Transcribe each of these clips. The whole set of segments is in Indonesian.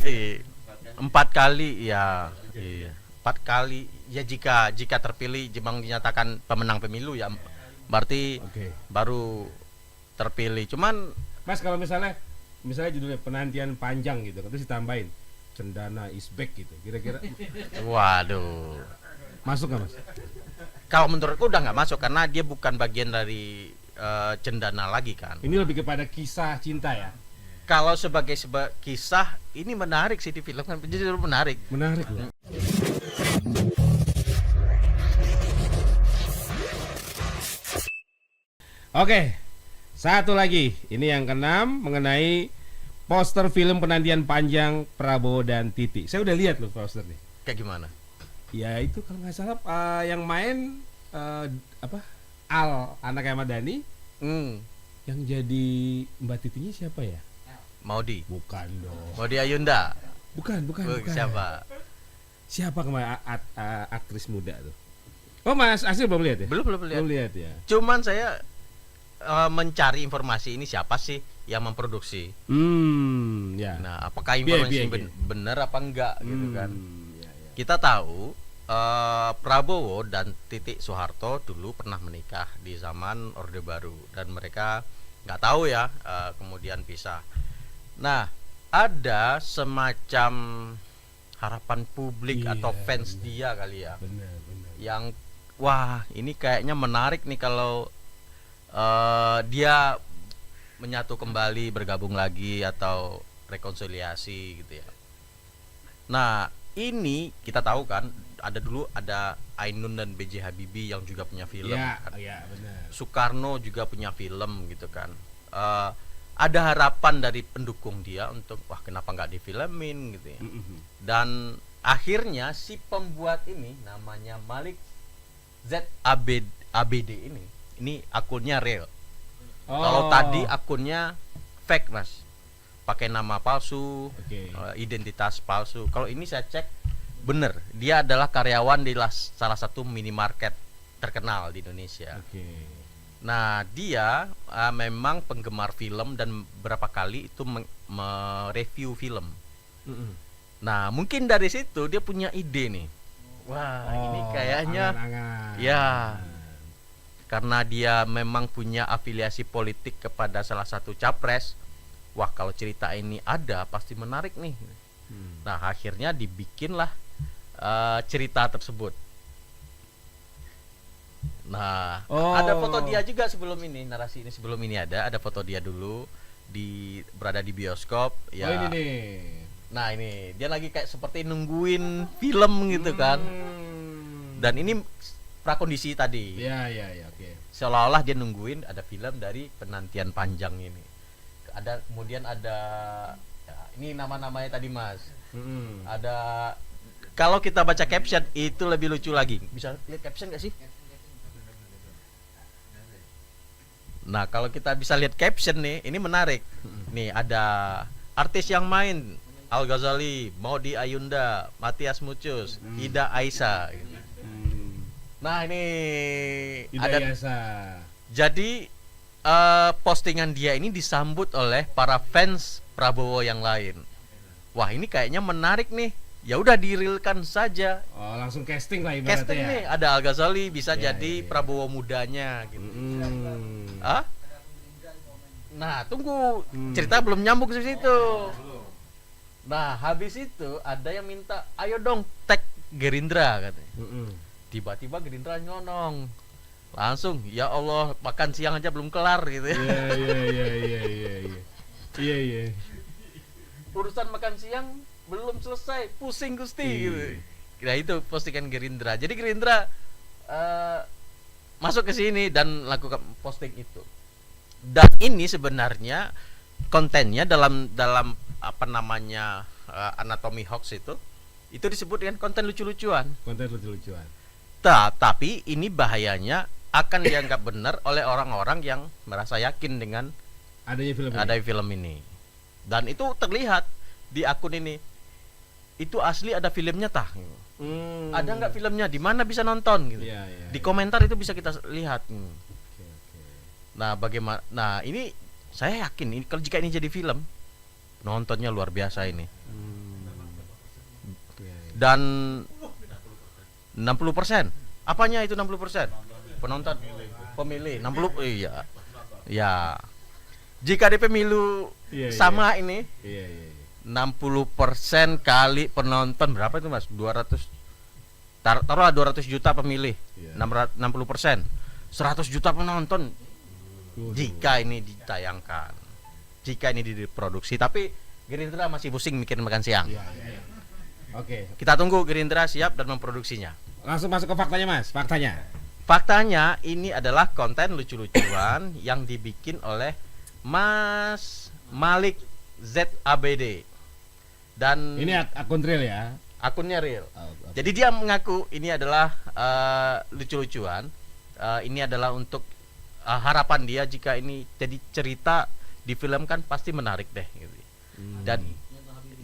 4 kali ya, iya. 4 kali ya, jika terpilih Jepang dinyatakan pemenang pemilu ya, berarti baru terpilih. Cuman Mas, kalau misalnya judulnya penantian panjang gitu, terus ditambahin Cendana is back gitu, kira-kira waduh, masuk nggak Mas? kalau menurutku udah nggak masuk karena dia bukan bagian dari Cendana lagi kan. Ini lebih kepada kisah cinta ya. Kalau sebagai kisah ini menarik sih di film kan, jadi menarik. Menarik loh. Oke, satu lagi. Ini yang keenam mengenai poster film penantian panjang Prabowo dan Titi. Saya udah lihat loh poster nih. Kayak gimana? Ya itu kalau nggak salah yang main apa? Al, anak Ahmad Dhani. Yang jadi Mbak Titinya siapa ya? Maudi. Bukan dong. Maudi Ayunda. Bukan. Siapa? Siapa kemarin aktris muda tuh? Oh, Mas Asil belum lihat ya? Belum lihat. Belum lihat ya. Cuman saya mencari informasi ini siapa sih yang memproduksi. Ya. Nah, apakah informasi benar apa enggak gitu kan? Ya. Kita tahu Prabowo dan Titik Soeharto dulu pernah menikah di zaman Orde Baru dan mereka nggak tahu ya, kemudian pisah. Nah, ada semacam harapan publik atau fans dia kali ya, benar. yang wah ini kayaknya menarik nih kalau dia menyatu kembali, bergabung lagi atau rekonsiliasi gitu ya. Nah, ini kita tahu kan ada Ainun dan B.J. Habibie yang juga punya film kan? Benar. Soekarno juga punya film gitu kan. Ada harapan dari pendukung dia untuk wah kenapa nggak difilmin gitu ya. Dan akhirnya si pembuat ini namanya Malik ZABD ini akunnya real. Kalau tadi akunnya fake Mas, pakai nama palsu, identitas palsu. Kalau ini saya cek bener, dia adalah karyawan di salah satu minimarket terkenal di Indonesia. Nah, dia memang penggemar film dan berapa kali itu mereview film. Nah, mungkin dari situ dia punya ide nih. Wah, ini kayaknya ya, karena dia memang punya afiliasi politik kepada salah satu capres. Wah, kalau cerita ini ada pasti menarik nih. Nah, akhirnya dibikinlah cerita tersebut. Nah, ada foto dia juga sebelum ini, narasi ini sebelum ini ada foto dia dulu berada di bioskop ya. Ini nih. Nah, ini dia lagi kayak seperti nungguin film gitu kan. Dan ini prakondisi tadi. Oke. Seolah-olah dia nungguin ada film dari penantian panjang ini. Kemudian ada ya, ini nama-namanya tadi Mas. Ada, kalau kita baca caption itu lebih lucu lagi. Bisa lihat caption gak sih? Nah, kalau kita bisa lihat caption nih, ini menarik. Nih ada artis yang main, Al Ghazali, Maudi Ayunda, Matias Mucus, Ida Aisyah. Nah, ini Ida Aisyah. Jadi postingan dia ini disambut oleh para fans Prabowo yang lain. Wah, ini kayaknya menarik nih. Ya udah dirilkan saja. Oh, langsung casting lah ibaratnya. Casting nih, ada Al Ghazali bisa jadi Prabowo mudanya gitu. Nah, tunggu. Cerita belum nyambung ke situ. Nah, habis itu ada yang minta, "Ayo dong tag Gerindra," katanya. Tiba-tiba Gerindra nyonong. Langsung, ya Allah, makan siang aja belum kelar gitu ya. Iya. Urusan makan siang belum selesai, pusing Gusti gitu. Nah, itu postingan Gerindra. Jadi Gerindra masuk ke sini dan lakukan posting itu. Dan ini sebenarnya kontennya dalam apa namanya anatomy hoax itu disebut dengan konten lucu-lucuan. Tapi ini bahayanya akan dianggap benar oleh orang-orang yang merasa yakin dengan adanya film ini. Dan itu terlihat di akun ini. Itu asli ada filmnya tah. Ada nggak filmnya? Di mana bisa nonton gitu. Di komentar itu bisa kita lihat. Nah, bagaimana? Nah, ini saya yakin ini kalau jika ini jadi film, nontonnya luar biasa ini. Dan 60%. Apanya itu 60%? Penonton, pemilih 60. Iya. Ya. Jika di pemilu sama ini. 60% kali penonton berapa itu Mas? 200 taruhlah 200 juta pemilih. 60%. 100 juta penonton. Jika ini ditayangkan. Jika ini diproduksi, tapi Gerindra masih pusing mikirin makan siang. Oke. Kita tunggu Gerindra siap dan memproduksinya. Langsung masuk ke faktanya Mas. Faktanya ini adalah konten lucu-lucuan yang dibikin oleh Mas Malik ZABD. Dan ini akun real ya. Akunnya real. Okay. Jadi dia mengaku ini adalah lucu-lucuan. Ini adalah untuk harapan dia jika ini jadi cerita difilmkan pasti menarik deh gitu. Dan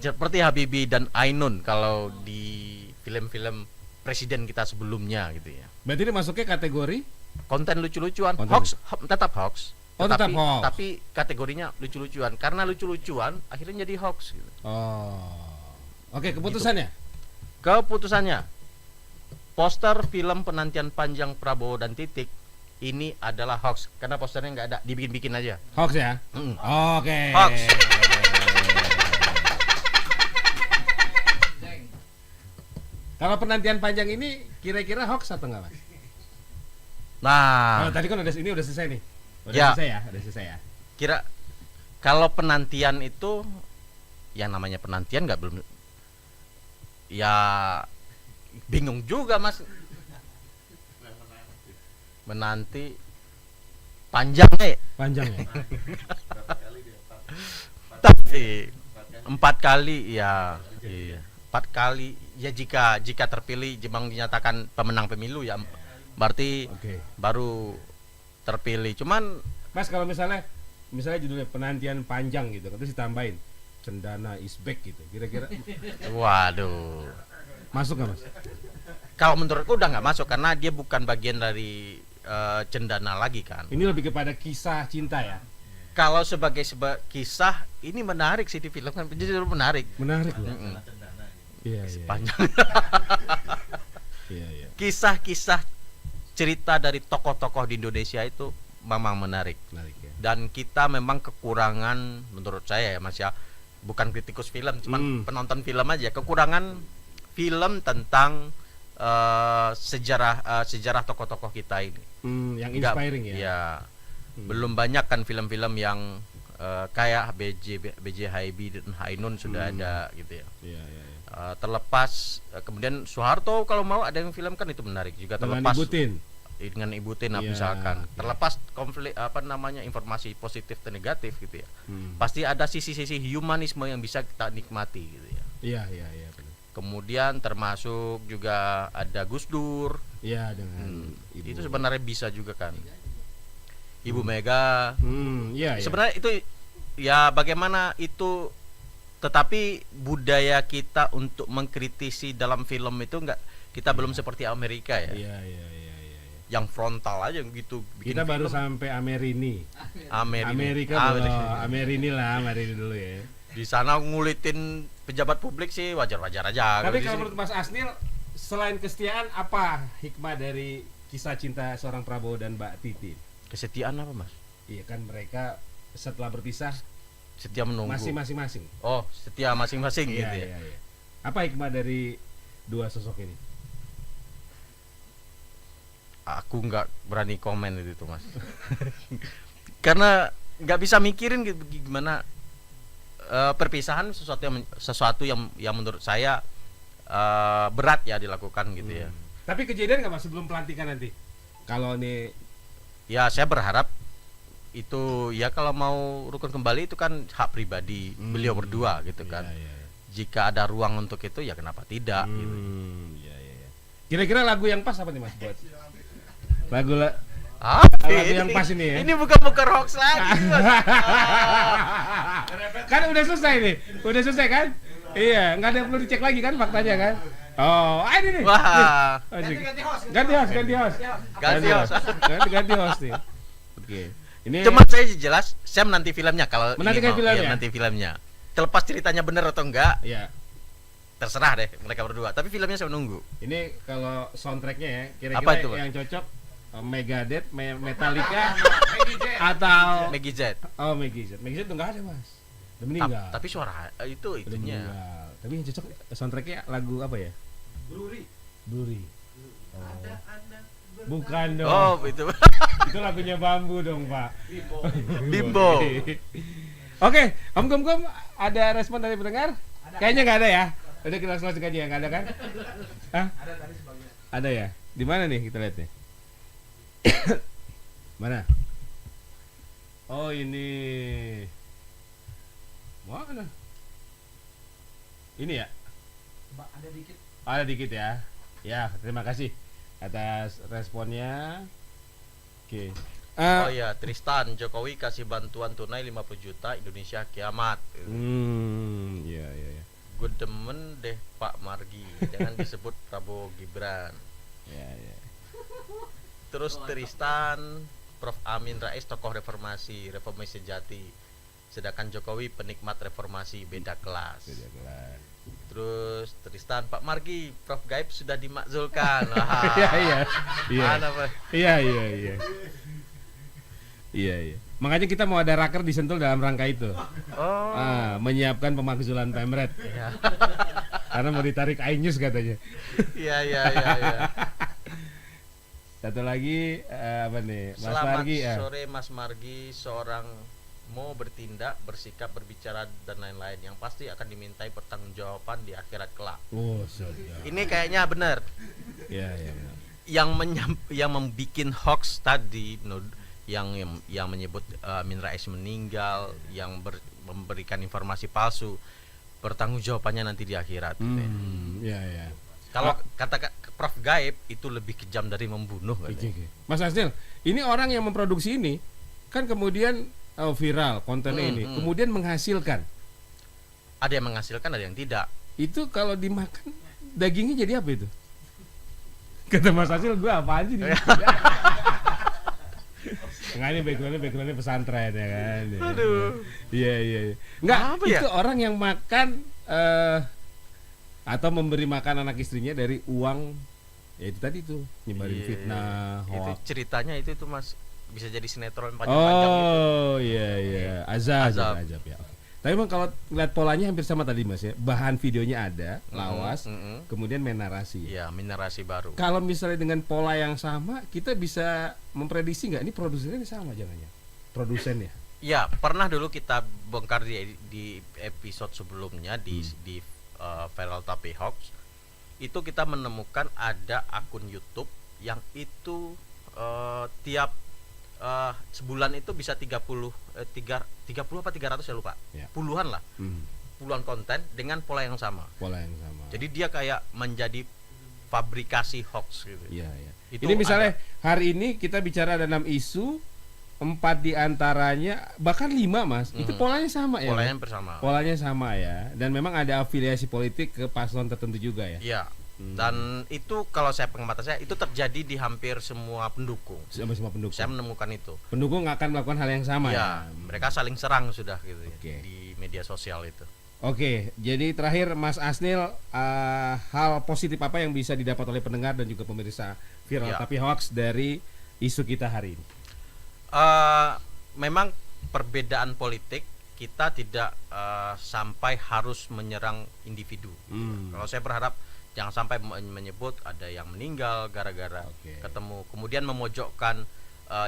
seperti Habibie dan Ainun kalau di film-film presiden kita sebelumnya gitu ya. Berarti ini masuknya kategori konten lucu-lucuan. Hoax tetap hoax. Tetap hoax. Tapi kategorinya lucu-lucuan. Karena lucu-lucuan akhirnya jadi hoax gitu. Oke, keputusannya. Keputusannya. Poster film penantian panjang Prabowo dan Titik ini adalah hoax karena posternya nggak ada, dibikin-bikin aja. Hoax ya? Oke. Hoax. Kalau penantian panjang ini kira-kira hoax atau enggak, Mas? Nah, tadi kan ini udah selesai nih. Udah selesai ya. Kira kalau penantian itu yang namanya penantian nggak belum ya bingung juga Mas. Menanti panjangnya tapi 4 kali ya. Iya. 4 kali ya jika terpilih Jepang dinyatakan pemenang pemilu ya berarti baru terpilih. Cuman Mas kalau misalnya judulnya penantian panjang gitu terus ditambahin Cendana is back gitu kira-kira waduh masuk nggak Mas? Kalau menurutku udah nggak masuk karena dia bukan bagian dari Cendana lagi kan. Ini lebih kepada kisah cinta ya. Kalau sebagai kisah ini menarik sih di film kan jadi menarik loh. Iya. Panjang. Iya. Kisah-kisah cerita dari tokoh-tokoh di Indonesia itu memang menarik ya. Dan kita memang kekurangan menurut saya ya Mas ya, bukan kritikus film, cuman penonton film aja, kekurangan film tentang sejarah tokoh-tokoh kita ini. Yang inspiring ya. Ya. Belum banyak kan film-film yang kayak BJ Habibie dan Ainun sudah ada gitu ya. Iya. Terlepas kemudian Soeharto kalau mau ada yang film kan itu menarik juga terlepas dengan Ibu Tin misalkan. Terlepas konflik informasi positif dan negatif gitu ya. Pasti ada sisi-sisi humanisme yang bisa kita nikmati gitu ya. Iya benar. Kemudian termasuk juga ada Gus Dur. Iya dengan itu sebenarnya bisa juga kan. Ibu Mega. Sebenarnya itu ya bagaimana itu, tetapi budaya kita untuk mengkritisi dalam film itu enggak, kita belum seperti Amerika ya. Iya. Yang frontal aja gitu bikin kita baru film. Sampai Amerika Amerini dulu ya. Di sana ngulitin pejabat publik sih wajar-wajar aja. Tapi kalau menurut Mas Asnil selain kesetiaan apa hikmah dari kisah cinta seorang Prabowo dan Mbak Titi? Kesetiaan apa Mas? Iya kan mereka setelah berpisah setia menunggu. Masing-masing. Oh, setia masing-masing gitu ya. Iya. Apa hikmah dari dua sosok ini? Aku nggak berani komen itu Mas. Karena nggak bisa mikirin gimana perpisahan sesuatu yang menurut saya berat ya dilakukan gitu ya. Tapi kejadian nggak Mas sebelum pelantikan nanti? Kalau nih ya saya berharap itu ya kalau mau rukun kembali itu kan hak pribadi beliau berdua gitu kan. Iya. Jika ada ruang untuk itu ya kenapa tidak gitu. Iya. Kira-kira lagu yang pas apa nih Mas buat? Lagu yang pas ini ya. Ini bukan hoax lagi Mas. Kan udah selesai nih. Udah selesai kan? Iya, nggak ada yang perlu dicek lagi kan faktanya kan? Oh, ini nih. Wah. Ganti host nih. Oke. Ini cuma saya jelas, saya menanti filmnya kalau menantikan filmnya. Nanti filmnya. Terlepas ceritanya benar atau enggak. Iya. terserah deh mereka berdua. Tapi filmnya saya menunggu. Ini kalau soundtracknya ya, Apa kira-kira itu, Pak? yang cocok Megadeth, Metallica, atau Maggie Z. Oh Maggie Z. Maggie Z tuh nggak ada mas, udah meninggal. Tapi suara itu Udah itunya. meninggal. Tapi yang cocok soundtracknya lagu apa ya? Blurry. Oh. Bukan dong. Oh, itu. Itu lagunya Bambu dong pak. Bimbo. Oke, Om Gom ada respon dari pendengar? Kayaknya nggak ada ya. Udah kita langsung aja, nggak ada kan? Hah? Ada tadi sebagian. Ada ya? Di mana nih kita lihat nih? Mana? Oh ini. Mana? Ini ya? Coba ada dikit. Ada dikit ya. Ya, terima kasih atas responnya. Oke. Oh iya, Tristan, Jokowi kasih bantuan tunai 50 juta, Indonesia kiamat. Iya. Gue demen deh Pak Margi, jangan disebut Prabowo Gibran. Ya. Terus Tristan, Prof Amin Rais tokoh reformasi sejati. Sedangkan Jokowi penikmat reformasi beda kelas. Terus Tristan, Pak Margi, Prof Gaib sudah dimakzulkan. Iya. Mana Pak? Iya. Makanya kita mau ada raker di Sentul dalam rangka itu. Oh. Menyiapkan pemakzulan Pemret. Iya. Karena mau ditarik Ainus katanya. Iya. Satu lagi apa nih? Mas Selamat Margi. sore Mas Margi, seorang mau bertindak, bersikap, berbicara dan lain-lain yang pasti akan dimintai pertanggungjawaban di akhirat kelak. Oh, sudah. Ini kayaknya benar. Iya. Yang membikin hoax tadi, yang menyebut Amin Rais meninggal, yang memberikan informasi palsu, pertanggungjawabannya nanti di akhirat. Iya. Kalau kata Prof Gaib itu lebih kejam dari membunuh. Mas Asnil, ini orang yang memproduksi ini kan kemudian viral kontennya ini, kemudian menghasilkan. Ada yang menghasilkan, ada yang tidak. Itu kalau dimakan dagingnya jadi apa itu? Kata Mas Asnil, gue apaan sih? Enggak, ini backgroundnya pesantren ya kan. Aduh. Iya. Enggak, Apa itu ya? orang yang makan atau memberi makan anak istrinya dari uang, ya itu tadi tuh nyebarin fitnah, Itu hoax. ceritanya itu Mas, bisa jadi sinetron panjang-panjang gitu. Oh iya, azab ya. Tapi memang kalau lihat polanya hampir sama tadi Mas ya. Bahan videonya ada, lawas, kemudian main narasi. Iya, narasi baru. Kalau misalnya dengan pola yang sama, kita bisa memprediksi nggak ini produsennya sama jangannya? Produsen ya? Ya, pernah dulu kita bongkar di episode sebelumnya di Viral Tapi Hoax. Itu kita menemukan ada akun YouTube yang itu tiap sebulan itu bisa 30 apa 300 ya lupa. Ya. Puluhan lah. Puluhan konten dengan pola yang sama. Jadi dia kayak menjadi fabrikasi hoax gitu. Iya. Itu Ini misalnya hari ini kita bicara ada 6 isu, 4 diantaranya bahkan 5 Mas, itu polanya sama ya? Polanya bersama. Polanya sama ya, dan memang ada afiliasi politik ke paslon tertentu juga ya? Iya. Dan itu kalau saya pengamatan saya itu terjadi di hampir semua pendukung. Sama semua pendukung. Saya menemukan itu. Pendukung nggak akan melakukan hal yang sama Ya, mereka saling serang sudah gitu ya, di media sosial itu. Oke, jadi terakhir Mas Asnil, hal positif apa yang bisa didapat oleh pendengar dan juga pemirsa Viral Tapi Hoax dari isu kita hari ini? Memang perbedaan politik kita tidak sampai harus menyerang individu. Kalau saya berharap jangan sampai menyebut ada yang meninggal gara-gara ketemu, kemudian memojokkan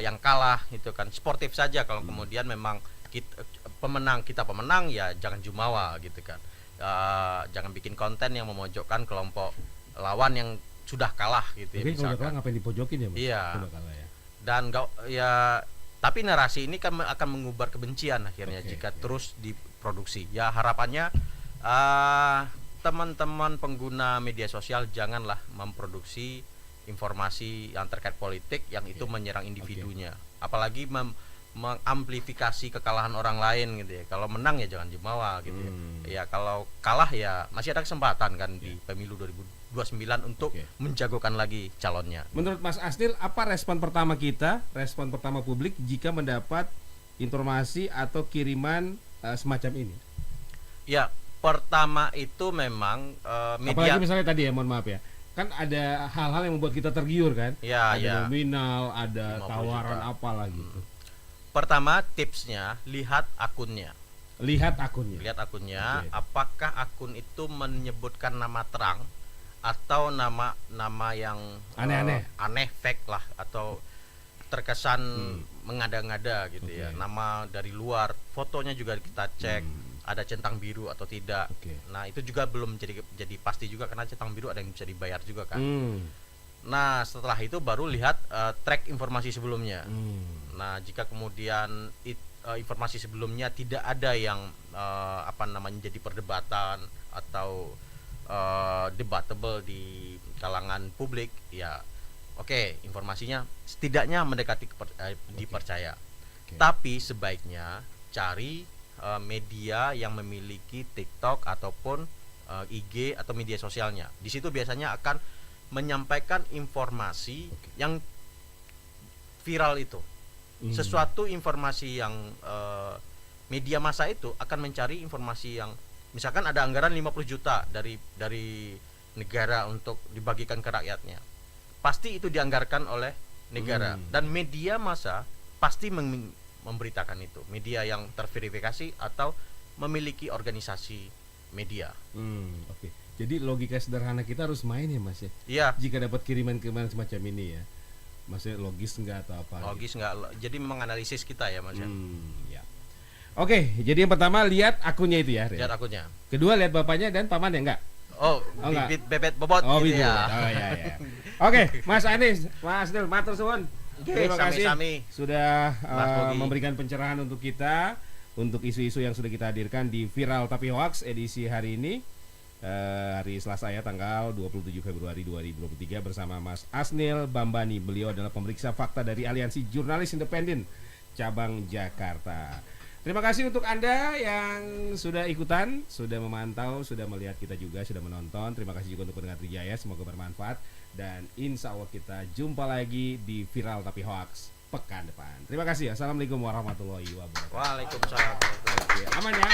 yang kalah itu kan. Sportif saja kalau kemudian memang kita pemenang ya jangan jumawa gitu kan. Jangan bikin konten yang memojokkan kelompok lawan yang sudah kalah gitu ya. Kalau udah kalah ngapain dipojokin ya Mas? Iya. Udah kalah ya. Dan tapi narasi ini kan akan mengubar kebencian akhirnya jika terus diproduksi. Ya harapannya teman-teman pengguna media sosial janganlah memproduksi informasi yang terkait politik yang itu menyerang individunya. Apalagi mengamplifikasi kekalahan orang lain gitu ya. Kalau menang ya jangan jumawa gitu ya. Ya kalau kalah ya masih ada kesempatan kan di pemilu 2029 untuk menjagokan lagi calonnya. Menurut Mas Asnil, apa respon pertama kita, respon pertama publik jika mendapat informasi atau kiriman semacam ini? Ya, Pertama itu memang media. Apalagi misalnya tadi ya, mohon maaf ya, kan ada hal-hal yang membuat kita tergiur kan, Ya, ada ya. nominal, ada 50 tawaran juta. apa lagi. Pertama tipsnya lihat akunnya. Lihat akunnya. Lihat akunnya, Oke. apakah akun itu menyebutkan nama terang atau nama yang Aneh-aneh. aneh, fake lah, atau terkesan mengada-ngada gitu ya. Oke. Nama dari luar, fotonya juga kita cek, ada centang biru atau tidak. Oke. Nah, itu juga belum jadi pasti juga, karena centang biru ada yang bisa dibayar juga kan. Nah, setelah itu baru lihat track informasi sebelumnya. Nah, jika kemudian informasi sebelumnya tidak ada yang jadi perdebatan atau debatable di kalangan publik, ya oke, informasinya setidaknya mendekati dipercaya. Oke. Tapi sebaiknya cari media yang memiliki TikTok ataupun IG atau media sosialnya. Di situ biasanya akan menyampaikan informasi yang viral itu. Sesuatu informasi yang media massa itu akan mencari informasi yang misalkan ada anggaran 50 juta dari negara untuk dibagikan ke rakyatnya. Pasti itu dianggarkan oleh negara dan media massa pasti memberitakan itu. Media yang terverifikasi atau memiliki organisasi media. Oke. Jadi logika sederhana kita harus main ya Mas ya. Iya, Jika dapat kiriman-kiriman semacam ini ya, maksudnya logis enggak atau apa? logis nggak? Jadi memang analisis kita ya Mas ya. Ya. Oke, jadi yang pertama lihat akunnya itu ya. Ren. Lihat akunnya. Kedua lihat bapaknya dan paman ya enggak? Oh, enggak. bibit bebet bobot Oh, gitu gitu. ya. Oh ya ya. Oke, Mas Anis, Mas Nil, matur suwun. Terima kasih Sami-sami. sudah Mas Bogi. memberikan pencerahan untuk kita untuk isu-isu yang sudah kita hadirkan di Viral Tapi Hoax edisi hari ini. Hari Selasa ya, tanggal 27 Februari 2023 bersama Mas Asnil Bambani. Beliau adalah pemeriksa fakta dari Aliansi Jurnalis Independen Cabang Jakarta. Terima kasih untuk Anda yang sudah ikutan, sudah memantau, sudah melihat kita juga, sudah menonton. Terima kasih juga untuk pendengar Trijaya, semoga bermanfaat. Dan insya Allah kita jumpa lagi di Viral Tapi Hoax pekan depan. Terima kasih. Assalamualaikum warahmatullahi wabarakatuh. Waalaikumsalam. Aman ya.